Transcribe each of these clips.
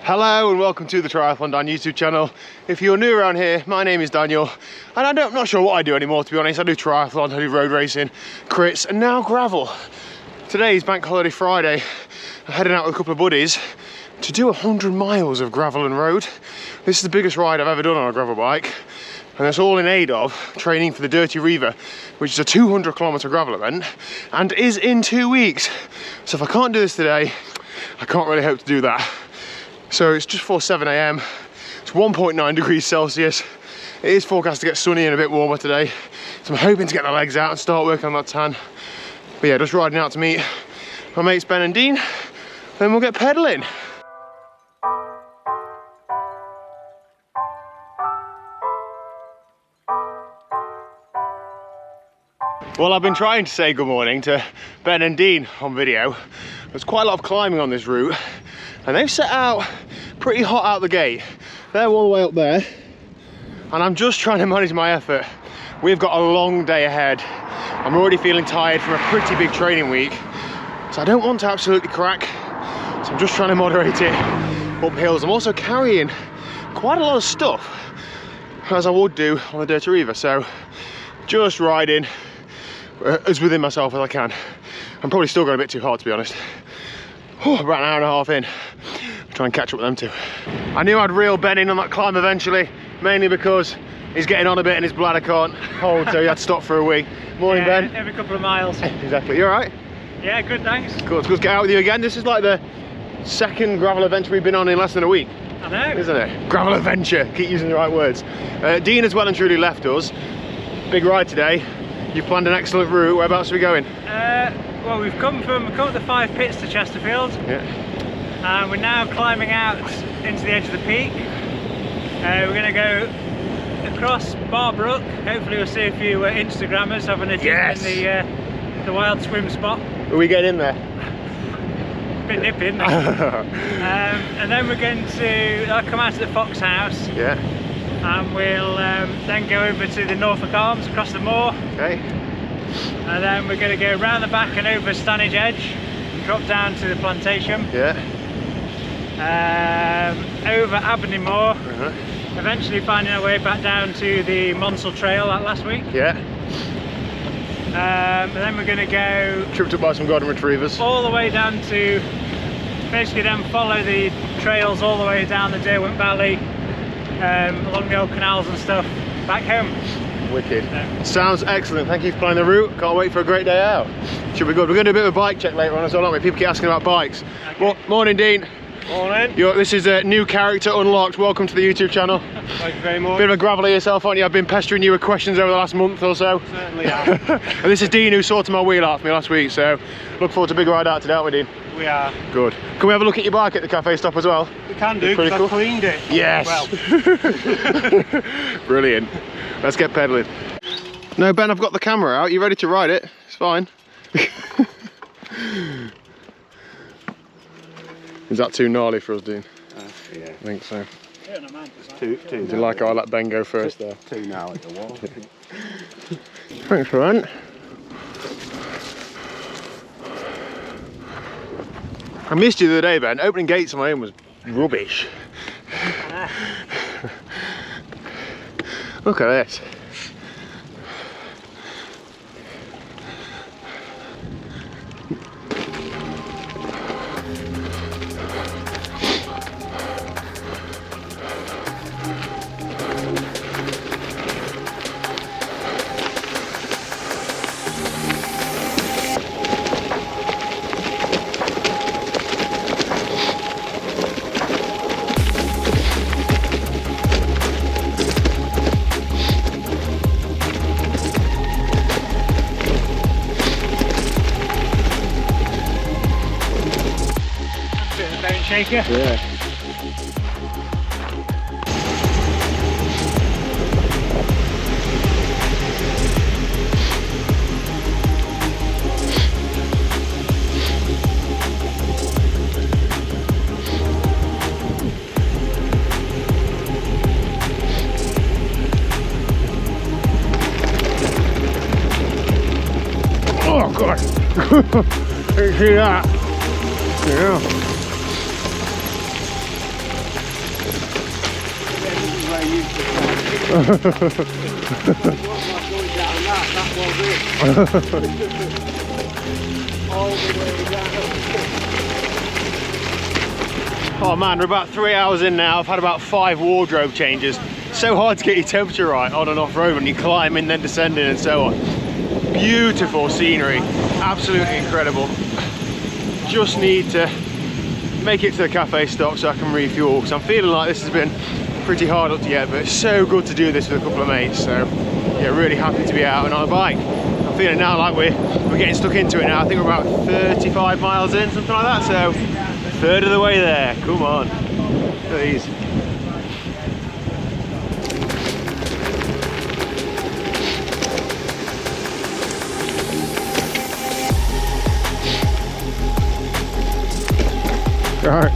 Hello and welcome to the TriathlonDan YouTube channel. If you're new around here, my name is Daniel and I'm not sure what I do anymore, to be honest. I do triathlon, I do road racing, crits and now gravel. Today is Bank Holiday Friday. I'm heading out with a couple of buddies to do 100 miles of gravel and road. This is the biggest ride I've ever done on a gravel bike, and that's all in aid of training for the Dirty Reiver, which is a 200-kilometre gravel event and is in 2 weeks. So if I can't do this today, I can't really hope to do that. So it's just before 7 AM, it's 1.9 degrees Celsius. It is forecast to get sunny and a bit warmer today, so I'm hoping to get the legs out and start working on that tan. But yeah, just riding out to meet my mates Ben and Dean, then we'll get pedalling. Well, I've been trying to say good morning to Ben and Dean on video. There's quite a lot of climbing on this route, and they've set out pretty hot out the gate. They're all the way up there, and I'm just trying to manage my effort. We've got a long day ahead. I'm already feeling tired from a pretty big training week, so I don't want to absolutely crack. So I'm just trying to moderate it up hills. I'm also carrying quite a lot of stuff, as I would do on the Dirty Reiver. So just riding as within myself as I can. I'm probably still going a bit too hard, to be honest. About an hour and a half in. Try and catch up with them too. I knew I'd reel Ben in on that climb eventually, mainly because he's getting on a bit and his bladder can't hold, so he had to stop for a wee. Morning, Ben. Every couple of miles. Exactly. You alright? Yeah, good, thanks. Cool. It's good to get out with you again. This is like the second gravel adventure we've been on in less than a week. I know. Isn't it? Gravel adventure. Keep using the right words. Dean has well and truly left us. Big ride today. You've planned an excellent route. Whereabouts are we going? Well, we've come up the 5 pits to Chesterfield. Yeah. And we're now climbing out into the edge of the peak. We're going to go across Barbrook. Hopefully we'll see a few Instagrammers having a dip in the wild swim spot. Will we get in there? Bit nippy, isn't it? And then we're going to come out to the Fox House. Yeah. And we'll then go over to the Norfolk Arms, across the moor. Okay. And then we're going to go round the back and over Stanage Edge, drop down to the plantation. Yeah. Over Abney Moor, eventually finding our way back down to the Monsell Trail that last week. Yeah. And then we're going to go Tripped up by some golden retrievers. All the way down to, basically then follow the trails all the way down the Derwent Valley, along the old canals and stuff, back home. Wicked. Sounds excellent. Thank you for planning the route. Can't wait for a great day out. Should be good. We're going to do a bit of a bike check later on as well, aren't we? People keep asking about bikes. Okay. Morning, Dean. Morning. This is a new character unlocked. Welcome to the YouTube channel. Thank you very much. Bit of a graveler yourself, aren't you? I've been pestering you with questions over the last month or so. Certainly have. And this is Dean, who sorted my wheel out for me last week, so look forward to a big ride out today, aren't we, Dean? We are. Good. Can we have a look at your bike at the cafe stop as well? We can do, because I've cleaned it. Yes. Well. Brilliant. Let's get pedaling. No, Ben, I've got the camera out. You ready to ride it? It's fine. Is that too gnarly for us, Dean? Yeah. I think so. Too Do you like how I let Ben go first there? Too now at the wall. Thanks for that. I missed you the other day, Ben. Opening gates on my own was rubbish. Look at this. Shaker. Yeah. Oh god. You see that? Yeah. Oh man, we're about 3 hours in now. I've had about 5 wardrobe changes. So hard to get your temperature right on and off road when you're climbing, then descending and so on. Beautiful scenery, absolutely incredible. Just need to make it to the cafe stop so I can refuel, because I'm feeling like this has been pretty hard up to yet, but it's so good to do this with a couple of mates. So yeah, really happy to be out and on a bike. I'm feeling now like we're getting stuck into it now. I think we're about 35 miles in, something like that, so a third of the way there. Come on, please. Alright.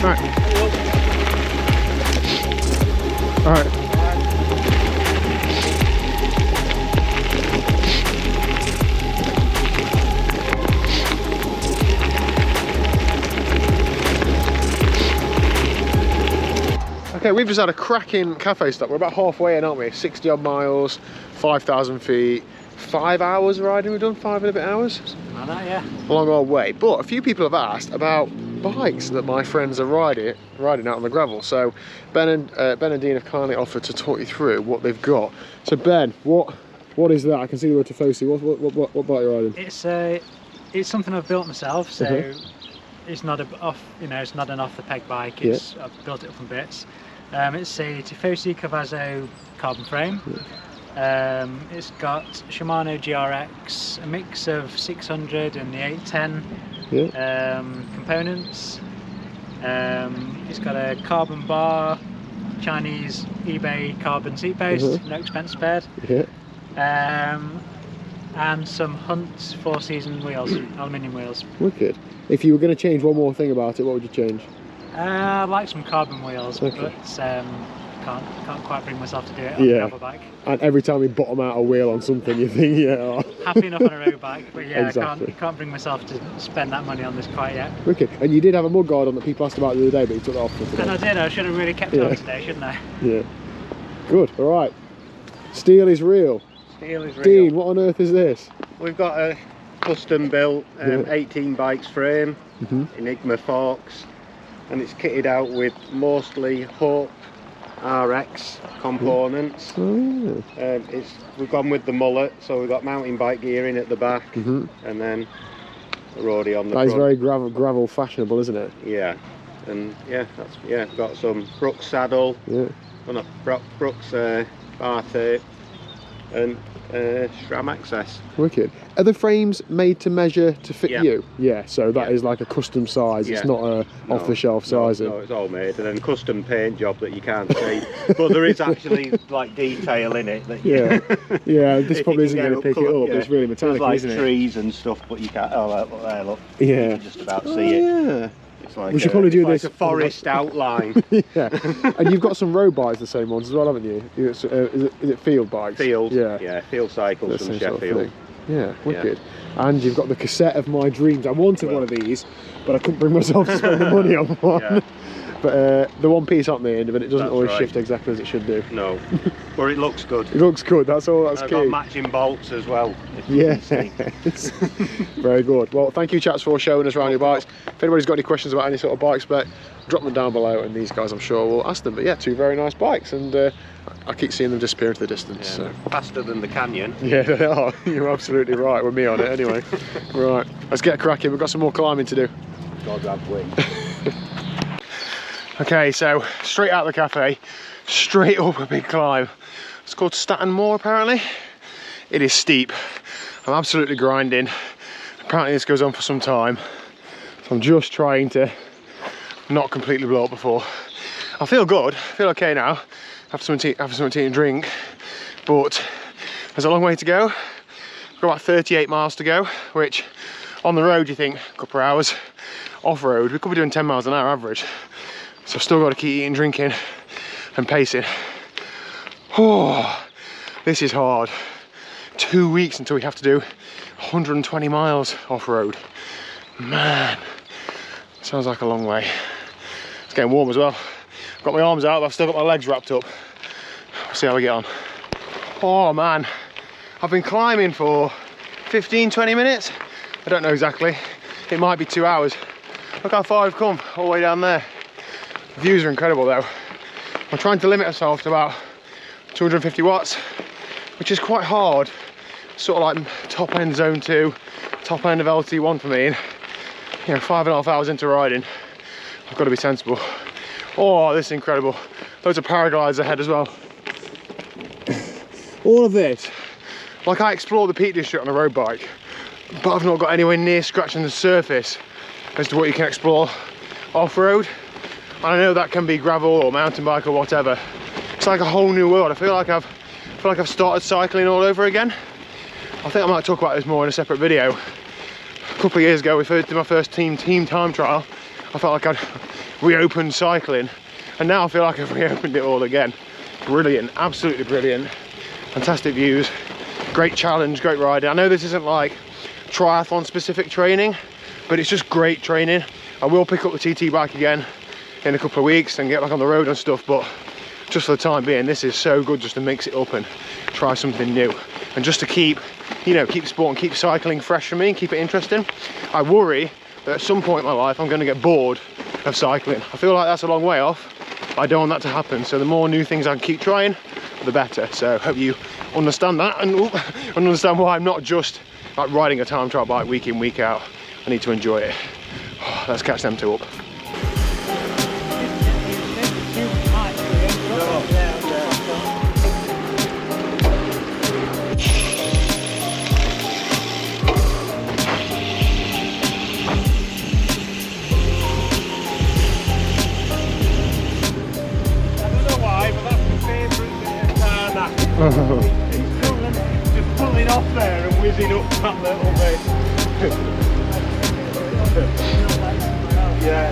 Alright. Alright. Okay, we've just had a cracking cafe stop. We're about halfway in, aren't we? 60 odd miles, 5,000 feet, 5 hours riding. We've done 5 and a bit hours. Like that, yeah. Along our way. But a few people have asked about bikes that my friends are riding out on the gravel. So Ben and Dean have kindly offered to talk you through what they've got. So Ben, what is that? I can see the word Tifosi. What bike are you riding? It's something I've built myself. So it's not it's not an off the peg bike. I've built it from bits. It's a Tifosi Cavazo carbon frame. It's got Shimano GRX, a mix of 600 and the 810 components. It's got a carbon bar, Chinese eBay carbon seat post, no expense spared. And some Hunt 4-season wheels, aluminium wheels. Wicked. If you were going to change one more thing about it, what would you change? I like some carbon wheels, but can't quite bring myself to do it on a gravel bike. And every time we bottom out a wheel on something, you think, happy enough on a road bike, but yeah, exactly. I can't bring myself to spend that money on this quite yet. Wicked. And you did have a mud guard on that people asked about the other day, but you took that off for today. And I did. I should have really kept it on today, shouldn't I? Yeah. Good. All right. Steel is real. Steel is real. Dean, what on earth is this? We've got a custom built 18 bikes frame, Enigma forks, and it's kitted out with mostly Hope RX components. We've gone with the mullet, so we've got mountain bike gearing at the back, and then the roadie on the front. That is very gravel fashionable, isn't it? Yeah, and we've got some Brooks saddle, Brooks bar tape, and SRAM access. Wicked. Are the frames made to measure to fit you? Yeah, so that is like a custom size, it's not a off-the-shelf sizing. No, it's all made, and then custom paint job that you can't see. But there is actually like detail in it that this probably isn't going to pick it up, it's really metallic, like isn't it? Trees and stuff, but you can't, look there, look. Yeah. You can just about see it. Yeah. It's like we should probably do this. Like a forest outline. And you've got some road bikes, the same ones as well, haven't you? Is it field bikes? Field. Yeah, field cycles from Sheffield. Yeah, wicked. And you've got the cassette of my dreams. I wanted one of these, but I couldn't bring myself to spend the money on one. But the one piece up the end of it, it doesn't always shift exactly as it should do. No, but it looks good. It looks good, that's all that's key. I've got matching bolts as well. Yes. Very good. Well, thank you chaps for showing us around your bikes. If anybody's got any questions about any sort of bike spec, drop them down below and these guys I'm sure will ask them. But yeah, 2 very nice bikes, and I keep seeing them disappear into the distance. So. Faster than the Canyon. Yeah, they are. You're absolutely right, with me on it anyway. Right, let's get cracking, we've got some more climbing to do. God have wings. Okay, so straight out of the cafe, straight up a big climb. It's called Statin Moor apparently. It is steep. I'm absolutely grinding. Apparently this goes on for some time. So I'm just trying to not completely blow up before. I feel good, I feel okay now. Have something to eat and drink. But there's a long way to go. We've got about 38 miles to go, which on the road you think a couple of hours. Off-road, we could be doing 10 miles an hour average. So I've still got to keep eating, drinking and pacing. Oh, this is hard. 2 weeks until we have to do 120 miles off-road. Man, sounds like a long way. It's getting warm as well. Got my arms out, but I've still got my legs wrapped up. We'll see how we get on. Oh man, I've been climbing for 15-20 minutes. I don't know exactly. It might be 2 hours. Look how far I've come, all the way down there. The views are incredible though. I'm trying to limit myself to about 250 watts, which is quite hard. Sort of like top end zone 2, top end of LT1 for me. And, you know, 5.5 hours into riding, I've got to be sensible. Oh, this is incredible. Loads of paraglides ahead as well. All of this, like I explored the Peak District on a road bike, but I've not got anywhere near scratching the surface as to what you can explore off-road. And I know that can be gravel or mountain bike or whatever. It's like a whole new world. I feel like I've started cycling all over again. I think I might talk about this more in a separate video. A couple of years ago, we did my first team time trial. I felt like I'd reopened cycling, and now I feel like I've reopened it all again. Brilliant, absolutely brilliant. Fantastic views, great challenge, great riding. I know this isn't like triathlon specific training, but it's just great training. I will pick up the TT bike again in a couple of weeks and get back on the road and stuff, but just for the time being, this is so good just to mix it up and try something new. And just to keep, you know, keep sport and keep cycling fresh for me and keep it interesting. I worry that at some point in my life, I'm going to get bored of cycling. I feel like that's a long way off. I don't want that to happen. So the more new things I can keep trying, the better. So hope you understand that and understand why I'm not just like riding a time trial bike week in, week out. I need to enjoy it. Let's catch them two up. Just pulling off there and whizzing up that little bit. Yeah.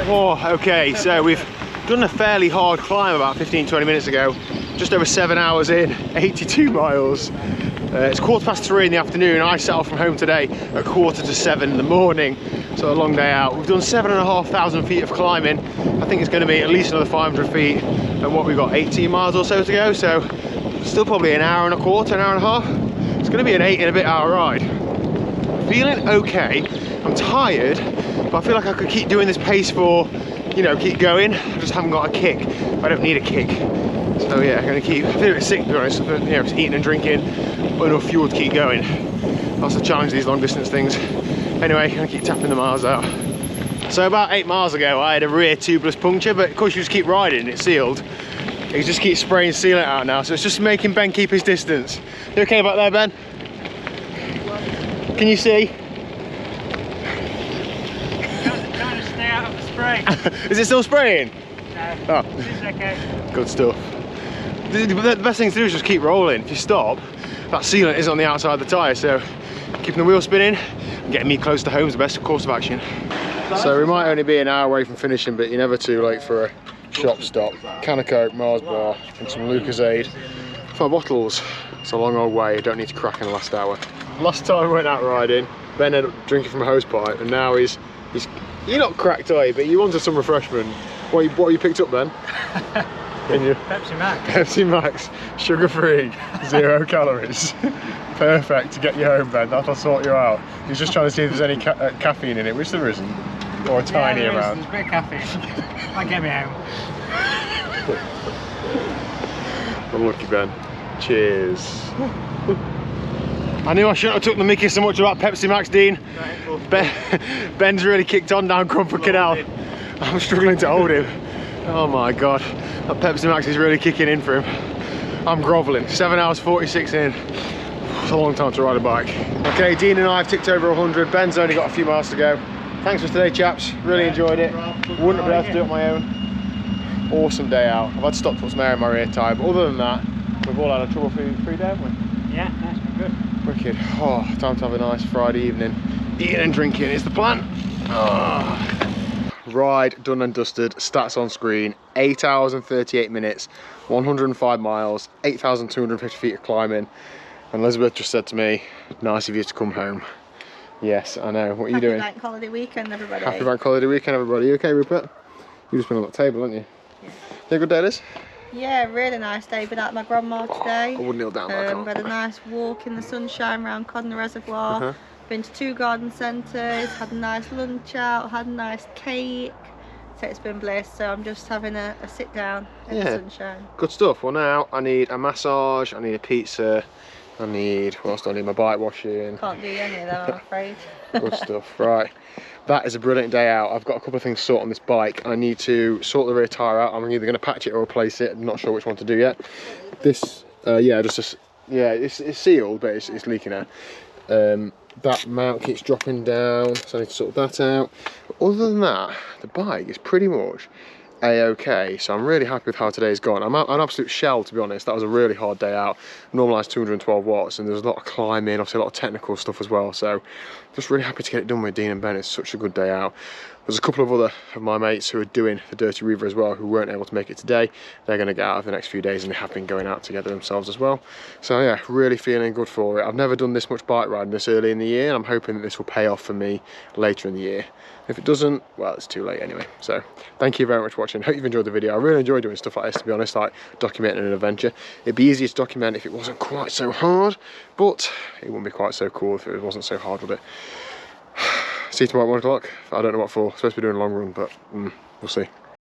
Oh, okay, so we've done a fairly hard climb about 15-20 minutes ago. Just over 7 hours in, 82 miles. It's 3:15 in the afternoon. I set off from home today at 6:45 in the morning. So a long day out. We've done 7,500 feet of climbing. I think it's going to be at least another 500 feet. And what, we've got 18 miles or so to go. So still probably an hour and a quarter, an hour and a half. It's going to be an 8 and a bit hour ride. Feeling okay. I'm tired, but I feel like I could keep doing this pace for, you know, keep going. I just haven't got a kick. I don't need a kick. So yeah, I'm going to keep, I feel a bit sick to be honest, you know, just eating and drinking, but enough fuel to keep going. That's the challenge, these long distance things. Anyway, I'm going to keep tapping the miles out. So about 8 miles ago, I had a rear tubeless puncture, but of course you just keep riding, it's sealed. You just keep spraying sealant out now, so it's just making Ben keep his distance. You okay back there, Ben? Can you see? Trying to stay out of the spray. Is it still spraying? No, oh. it's okay. Good stuff. The best thing to do is just keep rolling. If you stop, that sealant is on the outside of the tyre, so keeping the wheel spinning and getting me close to home is the best course of action. So we might only be an hour away from finishing, but you're never too late for a shop stop. Can of Coke, Mars bar, and some Lucozade. 5 bottles. It's a long old way. You don't need to crack in the last hour. Last time we went out riding, Ben ended up drinking from a hose pipe, and now he's you're not cracked, are you? But you wanted some refreshment. What you picked up, Ben? Pepsi Max. Pepsi Max, sugar-free, 0 calories. Perfect to get you home, Ben. That'll sort you out. He's just trying to see if there's any caffeine in it, which there isn't, or a tiny amount. There's a bit of caffeine. Might get me home. Unlucky, Ben. Cheers. I knew I shouldn't have took the mickey so much about Pepsi Max, Dean. Ben's really kicked on down Crumford Canal. I'm struggling to hold him. Oh my god, that Pepsi Max is really kicking in for him. I'm grovelling. 7 hours 46 in. It's a long time to ride a bike. Okay, Dean and I have ticked over 100. Ben's only got a few miles to go. Thanks for today, chaps. Really enjoyed it. Wouldn't have been able to do it on my own. Awesome day out. I've had to stop to put some air in my rear tyre, but other than that, we've all had a trouble-free day, haven't we? Yeah, that's been good. Wicked. Oh, time to have a nice Friday evening. Eating and drinking is the plan. Oh. Ride done and dusted, stats on screen, 8 hours and 38 minutes, 105 miles, 8,250 feet of climbing. And Elizabeth just said to me, nice of you to come home. Yes, I know. What are you doing? Happy Bank Holiday weekend, everybody. Happy Bank Holiday weekend, everybody. You okay, Rupert? You've just been on that table, haven't you? Yeah. Yeah, good day, Liz? Yeah, really nice day. Been out with my grandma today. I would kneel down, I can't. Had a nice walk in the sunshine around Codden Reservoir. Been to 2 garden centres, had a nice lunch out, had a nice cake. So it's been bliss. So I'm just having a sit down in the sunshine. Good stuff. Well, now I need a massage, I need a pizza, I need, what else do I need? My bike washing. Can't do any of them, I'm afraid. Good stuff. Right. That is a brilliant day out. I've got a couple of things to sort on this bike. I need to sort the rear tyre out. I'm either going to patch it or replace it. I'm not sure which one to do yet. This, it's sealed, but it's leaking out. That mount keeps dropping down, so I need to sort that out. But other than that, the bike is pretty much a-okay, so I'm really happy with how today's gone. I'm an absolute shell, to be honest. That was a really hard day out. Normalised 212 watts, and there's a lot of climbing, obviously a lot of technical stuff as well, so just really happy to get it done with Dean and Ben. It's such a good day out. There's a couple of other of my mates who are doing the Dirty Reiver as well, who weren't able to make it today. They're going to get out over the next few days, and they have been going out together themselves as well. So yeah, really feeling good for it. I've never done this much bike riding this early in the year, and I'm hoping that this will pay off for me later in the year. If it doesn't, well, it's too late anyway. So thank you very much for watching. Hope you've enjoyed the video. I really enjoy doing stuff like this, to be honest, like documenting an adventure. It'd be easier to document if it wasn't quite so hard, but it wouldn't be quite so cool if it wasn't so hard, would it? See you tomorrow at 1 o'clock. I don't know what for. I'm supposed to be doing a long run, but we'll see.